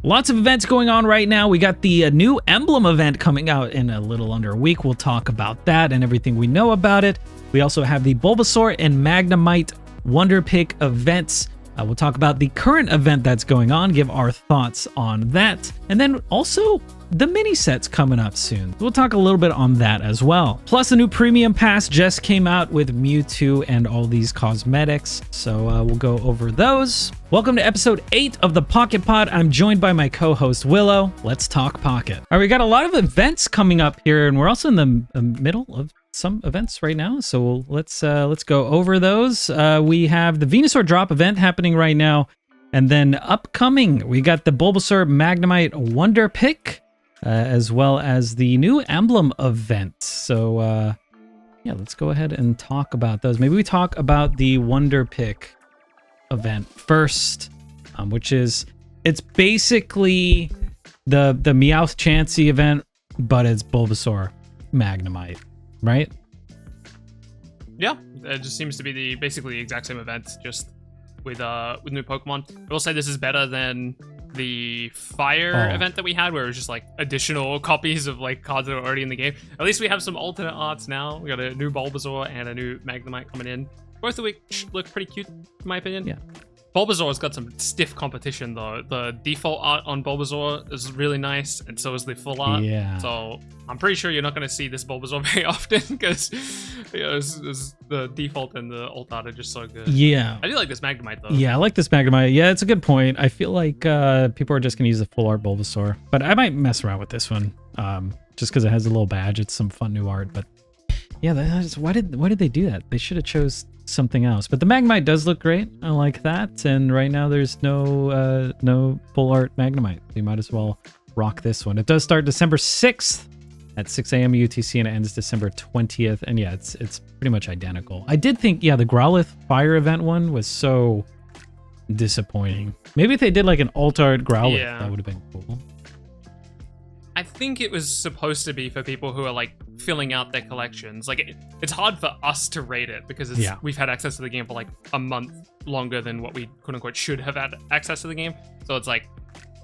Lots of events going on right now. We got the new Emblem event coming out in a little under a week. We'll talk about that and everything we know about it. We also have the Bulbasaur and Magnemite Wonder Pick events. We'll talk about the current event that's going on, give our thoughts on that, and then also the mini sets coming up soon. We'll talk a little bit on that as well. Plus, a new premium pass just came out with Mewtwo and all these cosmetics, so we'll go over those. Welcome to episode 8 of the Pocket Pod. I'm joined by my co-host Willow. Let's talk Pocket. All right, we got a lot of events coming up here, and we're also in the middle of some events right now, so let's go over those. We have the Venusaur drop event happening right now, and then upcoming we got the Bulbasaur Magnemite Wonder Pick, as well as the new Emblem event. So yeah, let's go ahead and talk about those. Maybe we talk about the Wonder Pick event first, which is, it's basically the Meowth Chansey event, but it's Bulbasaur Magnemite. Right? Yeah, it just seems to be basically the exact same event, just with new Pokemon. I will say this is better than the Fire event that we had, where it was just like additional copies of like cards that are already in the game. At least we have some alternate arts now. We got a new Bulbasaur and a new Magnemite coming in, both of which look pretty cute in my opinion. Yeah. Bulbasaur's got some stiff competition though. The default art on Bulbasaur is really nice, and so is the full art. Yeah. So I'm pretty sure you're not going to see this Bulbasaur very often, because the default and the alt art are just so good. Yeah. I do like this Magnemite though. Yeah, I like this Magnemite. Yeah, it's a good point. I feel like people are just going to use the full art Bulbasaur, but I might mess around with this one, just because it has a little badge. It's some fun new art, but yeah, why did they do that? They should have chose something else. But the Magnemite does look great. I like that. And right now there's no full art Magnemite. So you might as well rock this one. It does start December 6th at 6 a.m. UTC and it ends December 20th. And yeah, it's pretty much identical. I did think, yeah, the Growlithe Fire event one was so disappointing. Maybe if they did like an alt art Growlithe, that would have been cool. I think it was supposed to be for people who are like filling out their collections. Like it's hard for us to rate it because we've had access to the game for like a month longer than what we quote unquote should have had access to the game. So it's like,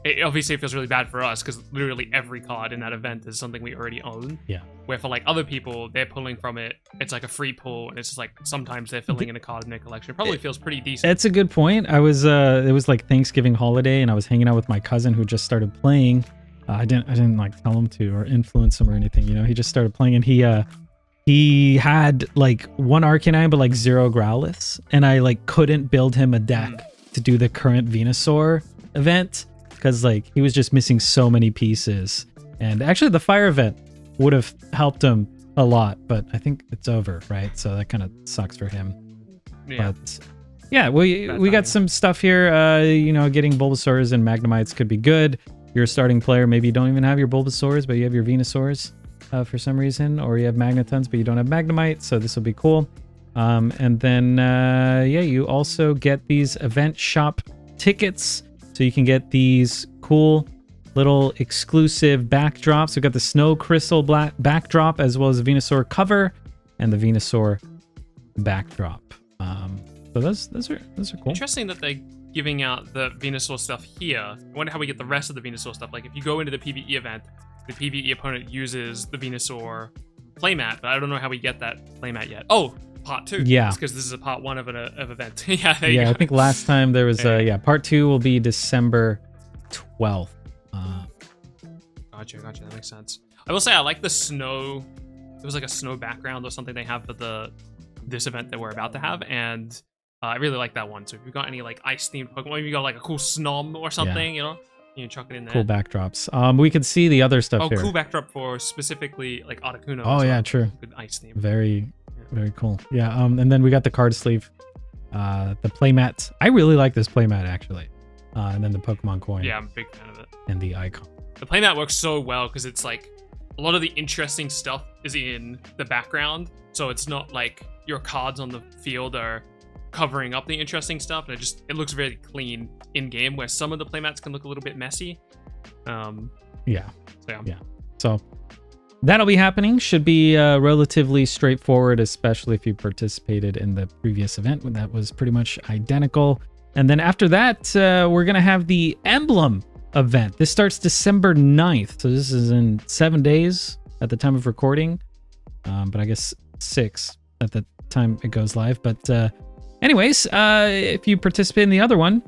it feels really bad for us because literally every card in that event is something we already own. Yeah. Where for like other people, they're pulling from it. It's like a free pull, and it's just like sometimes they're filling in a card in their collection. It probably feels pretty decent. That's a good point. It was like Thanksgiving holiday, and I was hanging out with my cousin who just started playing. I didn't like tell him to or influence him or anything, you know. He just started playing, and he had like one Arcanine but like 0 Growliths, and I like couldn't build him a deck to do the current Venusaur event because like he was just missing so many pieces. And actually the Fire event would have helped him a lot, but I think it's over, right? So that kind of sucks for him. Yeah. But yeah, we got some stuff here. You know, getting Bulbasaurs and Magnemites could be good. You're a starting player, maybe you don't even have your Bulbasaurs, but you have your Venusaurs for some reason, or you have Magnetons, but you don't have Magnemite, so this will be cool. And then, yeah, you also get these event shop tickets, so you can get these cool little exclusive backdrops. We've got the Snow Crystal backdrop, as well as the Venusaur cover, and the Venusaur backdrop. So those are cool. Interesting that they giving out the Venusaur stuff here. I wonder how we get the rest of the Venusaur stuff. Like if you go into the PvE event, the PvE opponent uses the Venusaur playmat, but I don't know how we get that playmat yet. Oh, part 2. Yeah, because this is a part 1 of event. Yeah, there you go. I think last time there was part 2 will be December 12th. Gotcha. That makes sense. I will say I like the snow. It was like a snow background or something they have for this event that we're about to have, and I really like that one. So if you've got any like ice themed Pokemon, maybe you got like a cool Snom or something, you know, you can chuck it in there. Cool backdrops. We could see the other stuff here. Oh, cool backdrop for specifically like Articuno. Oh yeah, true. Good ice theme. Very cool. Yeah. And then we got the card sleeve, the playmat. I really like this playmat actually. And then the Pokemon coin. Yeah, I'm a big fan of it. And the icon. The playmat works so well because it's like a lot of the interesting stuff is in the background, so it's not like your cards on the field are covering up the interesting stuff, and it looks very clean in game, where some of the playmats can look a little bit messy. Yeah. So that'll be happening. Should be relatively straightforward, especially if you participated in the previous event when that was pretty much identical. And then after that, we're gonna have the Emblem event. This starts December 9th, so this is in 7 days at the time of recording, but I guess 6 at the time it goes live. But anyways, if you participate in the other one,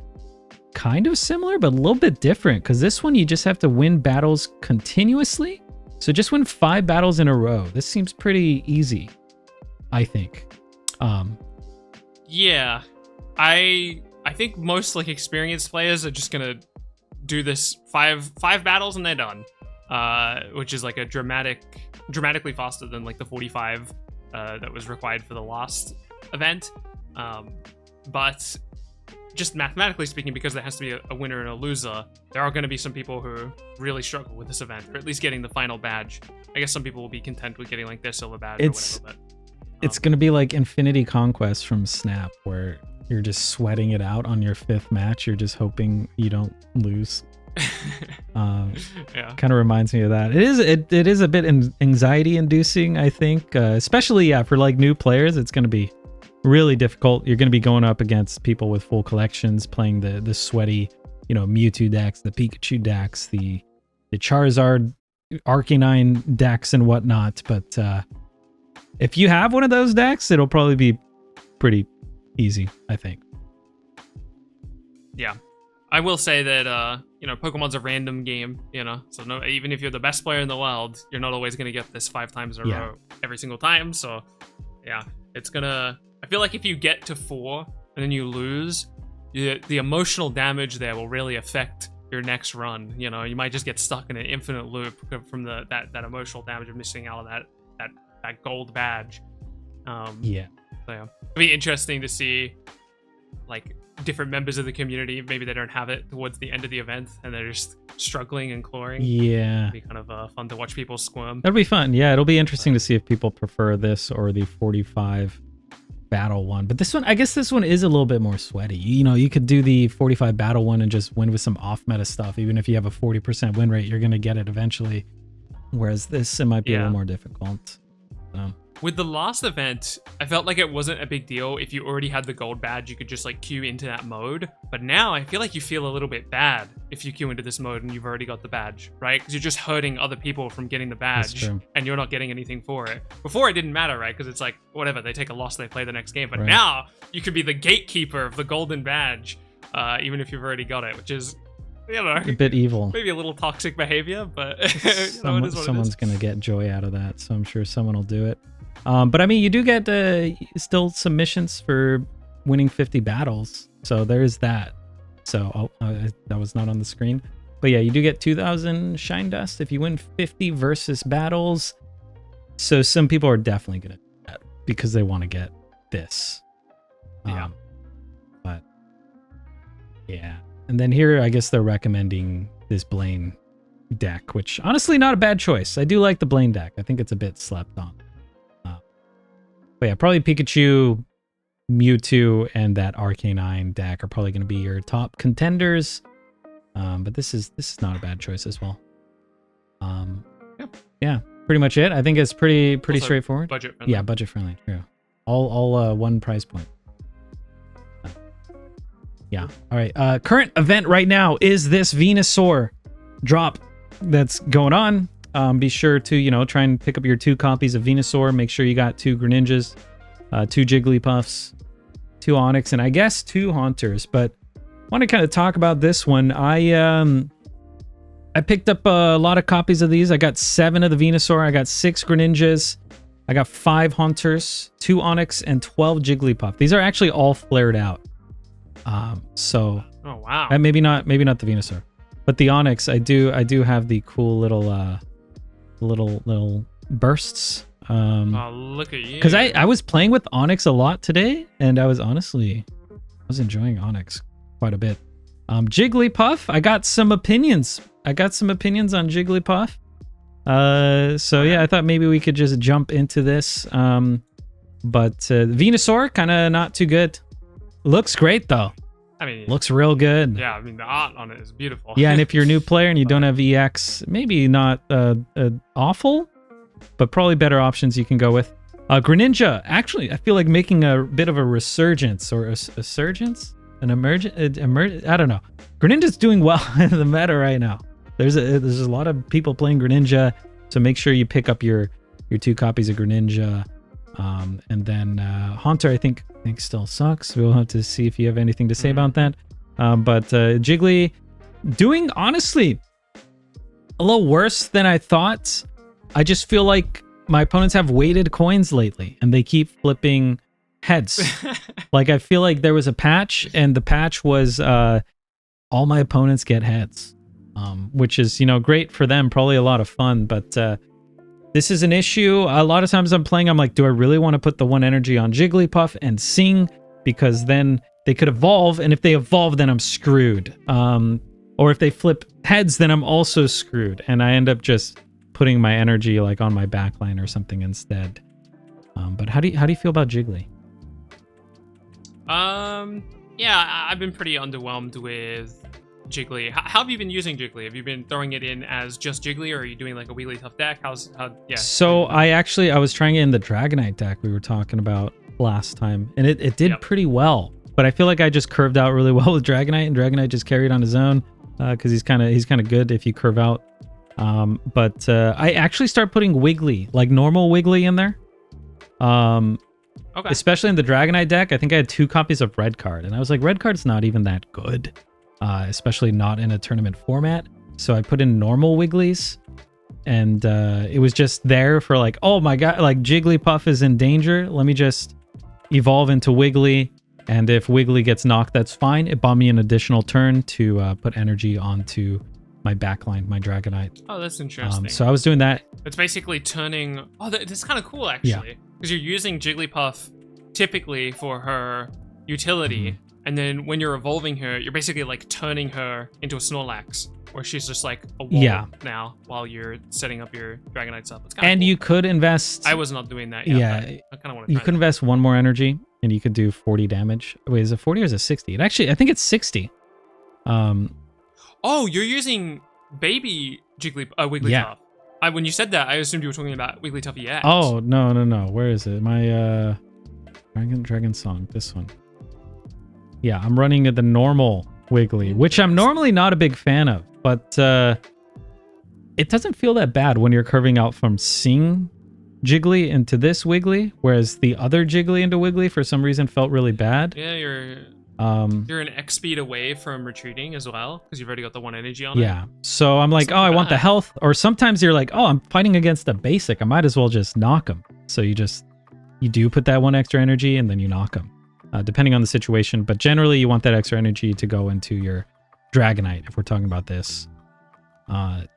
kind of similar, but a little bit different, because this one you just have to win battles continuously. So just win 5 battles in a row. This seems pretty easy, I think. Yeah, I think most like experienced players are just gonna do this five battles and they're done, which is like a dramatically faster than like the 45 that was required for the last event. But just mathematically speaking, because there has to be a winner and a loser, there are going to be some people who really struggle with this event, or at least getting the final badge. I guess some people will be content with getting like their silver badge or whatever. But it's going to be like Infinity Conquest from Snap, where you're just sweating it out on your 5th match. You're just hoping you don't lose. Yeah, kind of reminds me of that. It is a bit anxiety inducing, I think, especially for like new players. It's going to be really difficult. You're going to be going up against people with full collections, playing the sweaty, Mewtwo decks, the Pikachu decks, the Charizard, Arcanine decks, and whatnot. But if you have one of those decks, it'll probably be pretty easy, I think. Yeah, I will say that Pokemon's a random game, so even if you're the best player in the world, you're not always going to get this 5 times in a row every single time. So yeah, it's gonna, I feel like if you get to 4 and then you lose, the emotional damage there will really affect your next run. You might just get stuck in an infinite loop from that emotional damage of missing out on that gold badge. So yeah, it'll be interesting to see like different members of the community. Maybe they don't have it towards the end of the event and they're just struggling and clawing. Yeah, it'll be kind of fun to watch people squirm. That'll be fun. Yeah, it'll be interesting to see if people prefer this or the 45 battle one. But I guess this one is a little bit more sweaty. You could do the 45 battle one and just win with some off meta stuff. Even if you have a 40% win rate, you're going to get it eventually. Whereas this, it might be a little more difficult. So. With the last event, I felt like it wasn't a big deal. If you already had the gold badge, you could just like queue into that mode. But now I feel like you feel a little bit bad if you queue into this mode and you've already got the badge, right? Because you're just hurting other people from getting the badge and you're not getting anything for it. Before it didn't matter, right? Because it's like, whatever, they take a loss, they play the next game. But now you could be the gatekeeper of the golden badge, even if you've already got it, which is, a bit evil. Maybe a little toxic behavior, but someone's going to get joy out of that. So I'm sure someone will do it. But I mean, you do get still some missions for winning 50 battles. So there's that. So that was not on the screen. But yeah, you do get 2,000 Shine Dust if you win 50 versus battles. So some people are definitely going to do that because they want to get this. But yeah. And then here, I guess they're recommending this Blaine deck, which honestly not a bad choice. I do like the Blaine deck. I think it's a bit slept on. But yeah, probably Pikachu, Mewtwo, and that Arcanine deck are probably going to be your top contenders. But this is not a bad choice as well. Yeah, pretty much it. I think it's pretty also straightforward. Budget friendly. Yeah, budget friendly. True. All one price point. Yeah. All right. Current event right now is this Venusaur drop that's going on. Be sure to, try and pick up your 2 copies of Venusaur. Make sure you got 2 Greninjas, 2 Jigglypuffs, 2 Onix, and I guess 2 Haunters. But I want to kind of talk about this one. I picked up a lot of copies of these. I got 7 of the Venusaur. I got 6 Greninjas. I got 5 Haunters, 2 Onix, and 12 Jigglypuff. These are actually all flared out. So. Oh wow. Maybe not the Venusaur, but the Onix. I do have the cool little bursts. Oh, look at you. Because I was playing with Onix a lot today, and I was enjoying Onix quite a bit. Jigglypuff, I got some opinions. on Jigglypuff. So yeah, I thought maybe we could just jump into this. But Venusaur, kind of not too good. Looks great though. I mean, looks real good. Yeah, I mean, the art on it is beautiful. Yeah, and if you're a new player and you don't have EX, maybe not awful, but probably better options you can go with. Greninja, actually, I feel like making a bit of a resurgence or a surgence. I don't know. Greninja's doing well in the meta right now. There's a lot of people playing Greninja, so make sure you pick up your 2 copies of Greninja. And then Haunter, I think still sucks. We'll have to see if you have anything to say about that. But Jiggly doing, honestly, a little worse than I thought. I just feel like my opponents have weighted coins lately, and they keep flipping heads. Like, I feel like there was a patch, and the patch was all my opponents get heads, which is, great for them, probably a lot of fun, but this is an issue. A lot of times I'm playing, I'm like, do I really want to put the 1 energy on Jigglypuff and Sing? Because then they could evolve, and if they evolve, then I'm screwed. Or if they flip heads, then I'm also screwed, and I end up just putting my energy like on my backline or something instead. But how do you feel about Jiggly? Yeah, I've been pretty underwhelmed with Jiggly. How have you been using Jiggly? Have you been throwing it in as just Jiggly, or are you doing like a Wigglytuff deck? Yeah. So I was trying it in the Dragonite deck we were talking about last time, and it did pretty well. But I feel like I just curved out really well with Dragonite, and Dragonite just carried on his own because he's kind of good if you curve out. But I actually start putting Wiggly, like normal Wiggly, in there. Okay. Especially in the Dragonite deck, I think I had 2 copies of Red Card, and I was like, Red Card's not even that good, especially not in a tournament format. So I put in normal Wigglies, and it was just there for like, oh my god, like Jigglypuff is in danger. Let me just evolve into Wiggly, and if Wiggly gets knocked, that's fine. It bought me an additional turn to put energy onto my backline, my Dragonite. Oh, that's interesting. So I was doing that. It's basically turning... Oh, that's kind of cool, actually. Because you're using Jigglypuff typically for her utility, and then when you're evolving her, you're basically like turning her into a Snorlax, where she's just like a wall now while you're setting up your Dragonites up. It's and cool. You could invest... I was not doing that yet. Yeah, I kind of want to. You could invest 1 more energy, and you could do 40 damage. Wait, is it 40 or is it 60? I think it's 60. Oh, you're using baby Wigglytuff. Yeah. When you said that, I assumed you were talking about Wigglytuff EX. Oh, no. Where is it? My Dragon Song, this one. Yeah, I'm running the normal Wiggly, which I'm normally not a big fan of, but it doesn't feel that bad when you're curving out from Sing Jiggly into this Wiggly, whereas the other Jiggly into Wiggly for some reason felt really bad. Yeah, you're an X speed away from retreating as well, because you've already got the 1 energy on it. Yeah, so I'm like, I want the health. Or sometimes you're like, I'm fighting against a basic. I might as well just knock him. So you do put that 1 extra energy, and then you knock him, depending on the situation. But generally, you want that extra energy to go into your Dragonite, if we're talking about this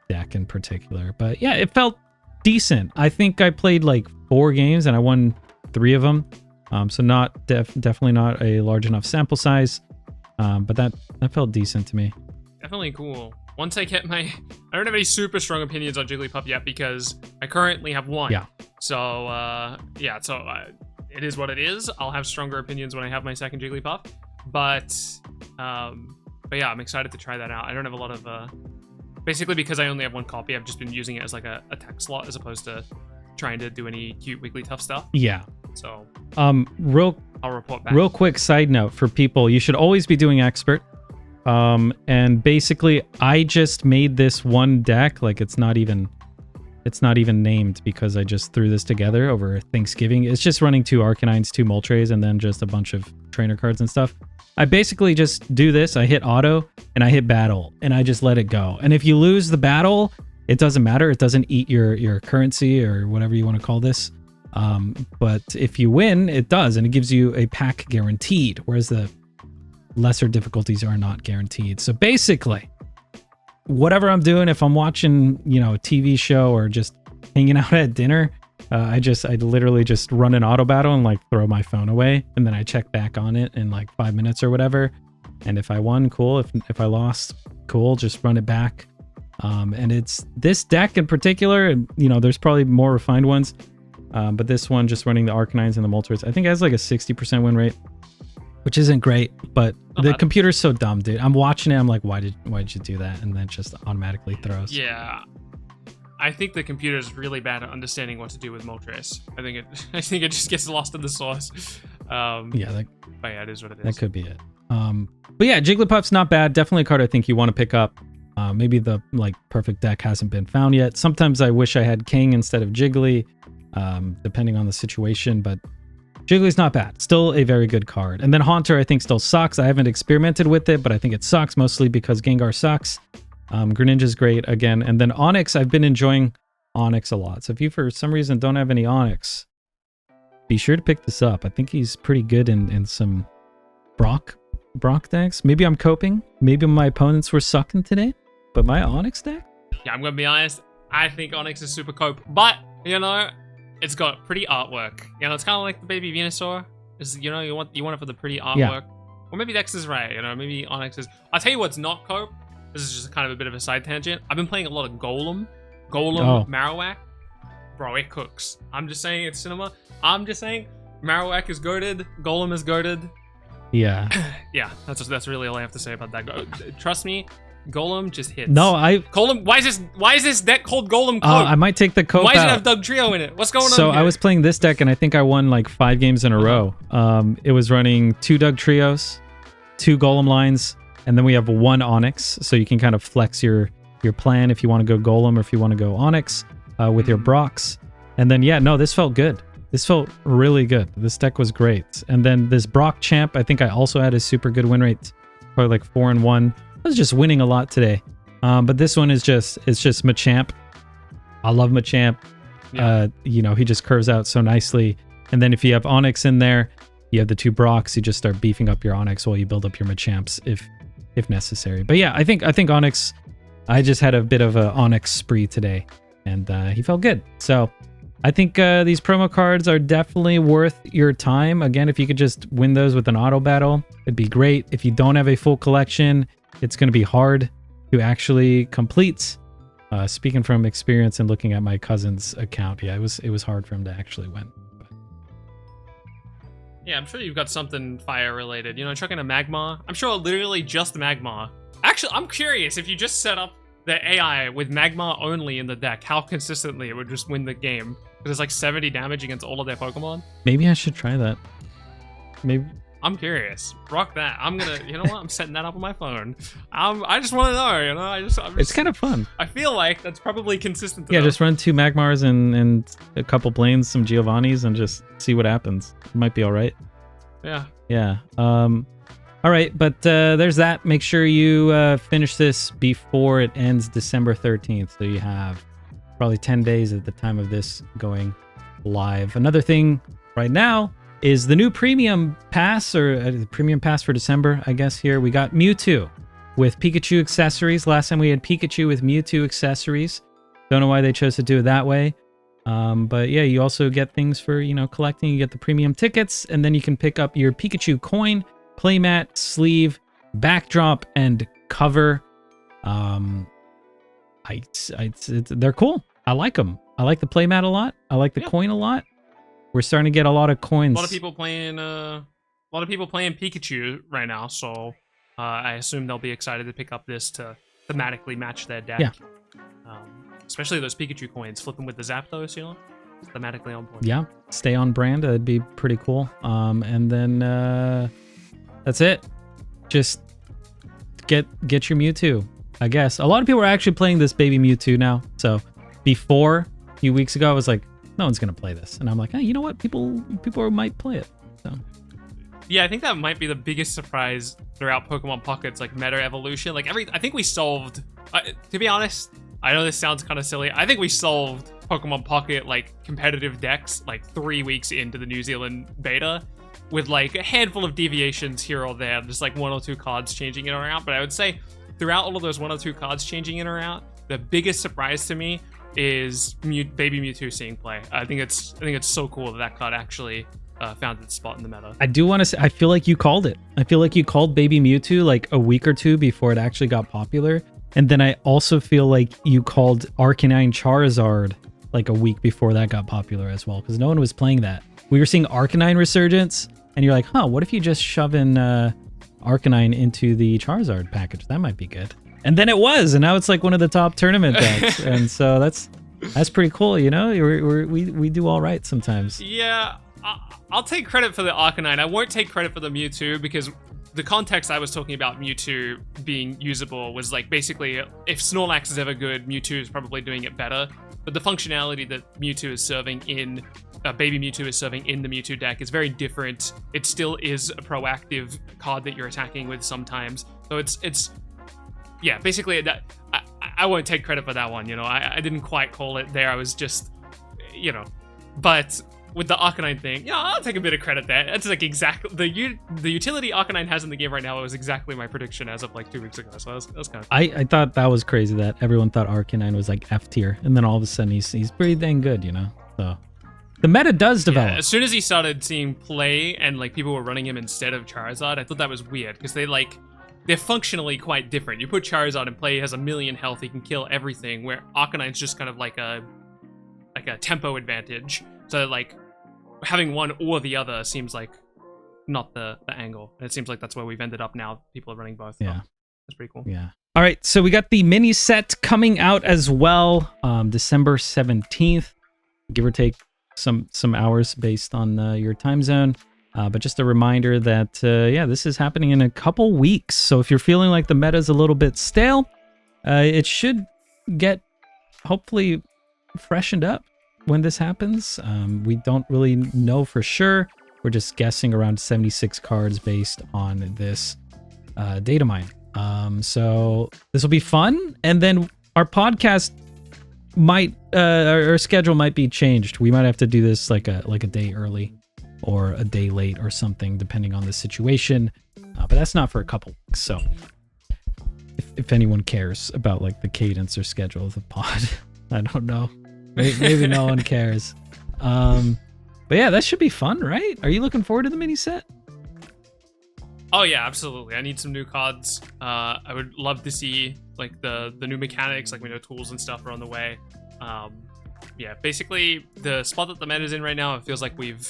deck in particular. But yeah, it felt decent. I think I played like 4 games, and I won 3 of them. So not definitely not a large enough sample size, but that felt decent to me. Definitely cool. Once I get I don't have any super strong opinions on Jigglypuff yet because I currently have 1. Yeah. So it is what it is. I'll have stronger opinions when I have my second Jigglypuff, but yeah, I'm excited to try that out. I don't have a lot of basically because I only have 1 copy. I've just been using it as like a tech slot as opposed to trying to do any cute Wigglytuff stuff. Yeah. So I'll report back. Real quick side note for people, you should always be doing expert. And basically I just made this one deck, like it's not even named because I just threw this together over Thanksgiving. It's just running 2 Arcanines, 2 Moltres, and then just a bunch of trainer cards and stuff. I basically just do this, I hit auto and I hit battle and I just let it go. And if you lose the battle, it doesn't matter. It doesn't eat your currency or whatever you want to call this. But if you win, it does, and it gives you a pack guaranteed, whereas the lesser difficulties are not guaranteed. So basically, whatever I'm doing, if I'm watching, a TV show or just hanging out at dinner, I literally just run an auto battle and like throw my phone away, and then I check back on it in like 5 minutes or whatever. And if I won, cool. If I lost, cool. Just run it back. And it's this deck in particular, and there's probably more refined ones. But this one, just running the Arcanines and the Moltres, I think it has like a 60% win rate, which isn't great, but the computer's so dumb, dude. I'm watching it, I'm like, why did you do that? And then it just automatically throws. Yeah. I think the computer's really bad at understanding what to do with Moltres. I think it just gets lost in the sauce. Yeah, but yeah, it is what it is. That could be it. But yeah, Jigglypuff's not bad. Definitely a card I think you want to pick up. Maybe the perfect deck hasn't been found yet. Sometimes I wish I had King instead of Jiggly, depending on the situation, but Jiggly's not bad. Still a very good card. And then Haunter I think still sucks. I haven't experimented with it, but I think it sucks mostly because Gengar sucks. Greninja's great again. And then Onix, I've been enjoying Onix a lot. So if you for some reason don't have any Onix, be sure to pick this up. I think he's pretty good in some Brock decks. Maybe I'm coping. Maybe my opponents were sucking today. But my Onix deck? Yeah, I'm gonna be honest. I think Onix is super cope, but you know, it's got pretty artwork. You know, it's kind of like the baby Venusaur. Is you know, you want it for the pretty artwork. Yeah. Or maybe Dex is right. You know, maybe Onix is. I'll tell you what's not cope. This is just kind of a bit of a side tangent. I've been playing a lot of Golem Marowak. Bro, it cooks. I'm just saying it's cinema. I'm just saying Marowak is goated. Golem is goated. Yeah. Yeah, that's really all I have to say about that. Trust me. Golem just hits. No, Golem. Why is this deck called Golem? I might take the cope. Why does out. it have Doug Trio in it? What's going on? So here? I was playing this deck and I think I won like 5 games in a row. It was running 2 Doug Trios, 2 Golem lines, and then we have 1 Onix. So you can kind of flex your plan if you want to go Golem or if you want to go Onix with your Brocks. And then yeah, no, this felt good. This felt really good. This deck was great. And then this Brock Champ, I think I also had a super good win rate, probably like 4-1. I was just winning a lot today. But this one is just Machamp. I love Machamp. Yeah. You know, he just curves out so nicely. And then if you have Onix in there, you have the 2 Brocks, you just start beefing up your Onix while you build up your Machamps if necessary. But yeah, I think Onix, I just had a bit of a Onix spree today and he felt good. So I think these promo cards are definitely worth your time. Again, if you could just win those with an auto battle, it'd be great. If you don't have a full collection, it's going to be hard to actually complete. Speaking from experience and looking at my cousin's account, yeah, it was hard for him to actually win. But. Yeah, I'm sure you've got something fire related. You know, chucking a Magma. I'm sure literally just Magma. Actually, I'm curious if you just set up the AI with Magma only in the deck, how consistently it would just win the game. Because it's like 70 damage against all of their Pokemon. Maybe I should try that. Maybe. I'm curious. Rock that. I'm gonna, you know what? I'm setting that up on my phone. I just want to know, you know? I'm just, it's kind of fun. I feel like that's probably consistent. Yeah, just run 2 Magmars and a couple Blaines, some Giovannis, and just see what happens. It might be all right. Yeah. Yeah. All right, but there's that. Make sure you finish this before it ends December 13th. So you have probably 10 days at the time of this going live. Another thing right now is the new premium pass, or the premium pass for December, I guess. Here we got Mewtwo with Pikachu accessories. Last time we had Pikachu with Mewtwo accessories. Don't know why they chose to do it that way. But yeah, you also get things for, you know, collecting. You get the premium tickets, and then you can pick up your Pikachu coin, playmat, sleeve, backdrop, and cover. They're cool. I like them. I like the playmat a lot. I like the coin a lot. We're starting to get a lot of coins. A lot of people playing Pikachu right now, so I assume they'll be excited to pick up this to thematically match their deck. Yeah. Especially those Pikachu coins, flipping with the Zapdos, you know, thematically on point. Yeah, stay on brand. That'd be pretty cool. And then that's it. Just get your Mewtwo, I guess. A lot of people are actually playing this baby Mewtwo now. So before, a few weeks ago, I was like, no one's gonna play this, and I'm like, hey, you know what? People might play it. So yeah, I think that might be the biggest surprise throughout Pokemon Pocket's like meta evolution. Like I think we solved. To be honest, I know this sounds kind of silly. I think we solved Pokemon Pocket like competitive decks like 3 weeks into the New Zealand beta, with like a handful of deviations here or there, just like 1 or 2 cards changing in or out. But I would say throughout all of those 1 or 2 cards changing in or out, the biggest surprise to me is Baby Mewtwo seeing play. I think it's so cool that card actually found its spot in the meta. I do want to say, I feel like you called it. I feel like you called Baby Mewtwo like a week or 2 before it actually got popular. And then I also feel like you called Arcanine Charizard like a week before that got popular as well, because no one was playing that. We were seeing Arcanine resurgence, and you're like, huh, what if you just shove in Arcanine into the Charizard package? That might be good. And then it was, and now it's like one of the top tournament decks. And so that's pretty cool, you know? We do all right sometimes. Yeah, I'll take credit for the Arcanine. I won't take credit for the Mewtwo, because the context I was talking about Mewtwo being usable was like basically if Snorlax is ever good, Mewtwo is probably doing it better. But the functionality that Mewtwo is serving in Baby Mewtwo is serving in the Mewtwo deck is very different. It still is a proactive card that you're attacking with sometimes. So it's yeah, basically that I won't take credit for that one. You know, I didn't quite call it there. I was just, you know, but with the Arcanine thing, yeah, I'll take a bit of credit there. That's like exactly the utility Arcanine has in the game right now was exactly my prediction as of like 2 weeks ago. So that was kind of cool. I thought that was crazy that everyone thought Arcanine was like F tier, and then all of a sudden he's pretty dang good, you know. So the meta does develop. Yeah, as soon as he started seeing play and like people were running him instead of Charizard, I thought that was weird because they're functionally quite different. You put Charizard in play, he has 1,000,000 health, he can kill everything, where Arcanine's just kind of like a tempo advantage. So like having one or the other seems like not the angle. And it seems like that's where we've ended up now. People are running both. Yeah. That's pretty cool. Yeah. All right, so we got the mini set coming out as well, December 17th, give or take some hours based on your time zone. But just a reminder that, yeah, this is happening in a couple weeks. So if you're feeling like the meta's a little bit stale, it should get hopefully freshened up when this happens. We don't really know for sure. We're just guessing around 76 cards based on this data mine. So this will be fun. And then our podcast might, our schedule might be changed. We might have to do this like a day early or a day late or something, depending on the situation. But that's not for a couple weeks. So if anyone cares about like the cadence or schedule of the pod, I don't know. Maybe no one cares. But yeah, that should be fun, right? Are you looking forward to the mini set? Oh yeah, absolutely. I need some new cards. I would love to see like the new mechanics, like we know tools and stuff are on the way. Yeah, basically the spot that the meta is in right now, it feels like we've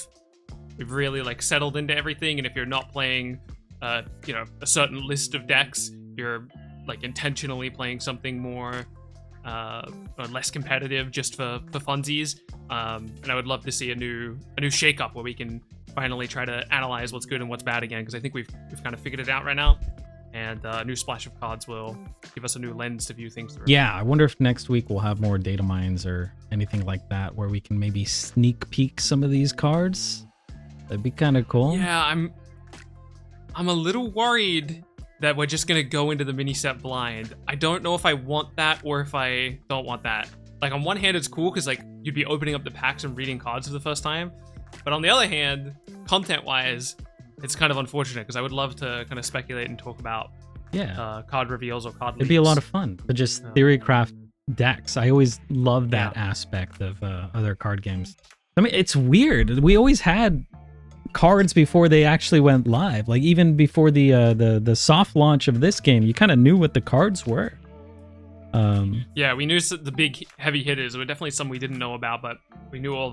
really like settled into everything. And if you're not playing, you know, a certain list of decks, you're like intentionally playing something more or less competitive just for funsies. And I would love to see a new shakeup where we can finally try to analyze what's good and what's bad again, because I think we've kind of figured it out right now. And a new splash of cards will give us a new lens to view things through. Yeah, I wonder if next week we'll have more data mines or anything like that where we can maybe sneak peek some of these cards. That'd be kind of cool. Yeah, I'm a little worried that we're just gonna go into the mini set blind. I don't know if I want that or if I don't want that. Like on one hand, it's cool because like you'd be opening up the packs and reading cards for the first time. But on the other hand, content-wise, it's kind of unfortunate because I would love to kind of speculate and talk about card reveals or card leaks. It'd be a lot of fun, but just theorycraft decks. I always love that aspect of other card games. I mean, it's weird. We always had cards before they actually went live. Like even before the soft launch of this game, you kind of knew what the cards were. Yeah, we knew the big heavy hitters. There were definitely some we didn't know about, but we knew all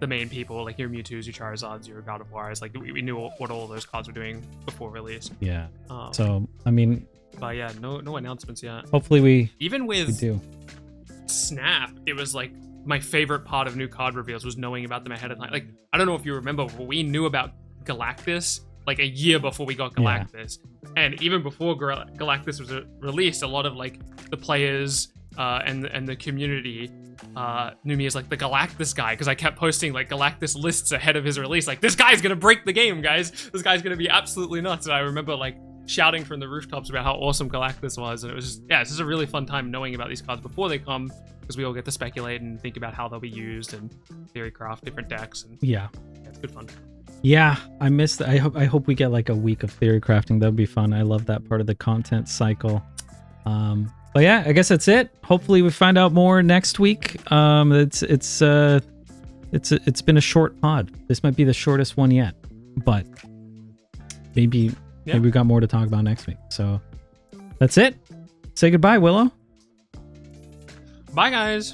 the main people, like your Mewtwo's, your Charizards, your God of Wars. Like we knew what all those cards were doing before release. Yeah. So I mean, but yeah, no announcements yet. Hopefully we do. Snap, it was like my favorite part of new card reveals was knowing about them ahead of time. Like I don't know if you remember, but we knew about Galactus like a year before we got Galactus. Yeah. And even before Galactus was released, a lot of like the players and the community knew me as like the Galactus guy, because I kept posting like Galactus lists ahead of his release. Like, this guy's gonna break the game, guys. This guy's gonna be absolutely nuts. And I remember like shouting from the rooftops about how awesome Galactus was. And it was just, yeah, it's just a really fun time knowing about these cards before they come, because we all get to speculate and think about how they'll be used and theory craft different decks. And yeah, it's good fun. Yeah, I missed that. I hope we get like a week of theory crafting. That would be fun. I love that part of the content cycle. But yeah, I guess that's it. Hopefully we find out more next week. It's been a short pod. This might be the shortest one yet, but maybe we got more to talk about next week. So that's it. Say goodbye, Willow. Bye, guys.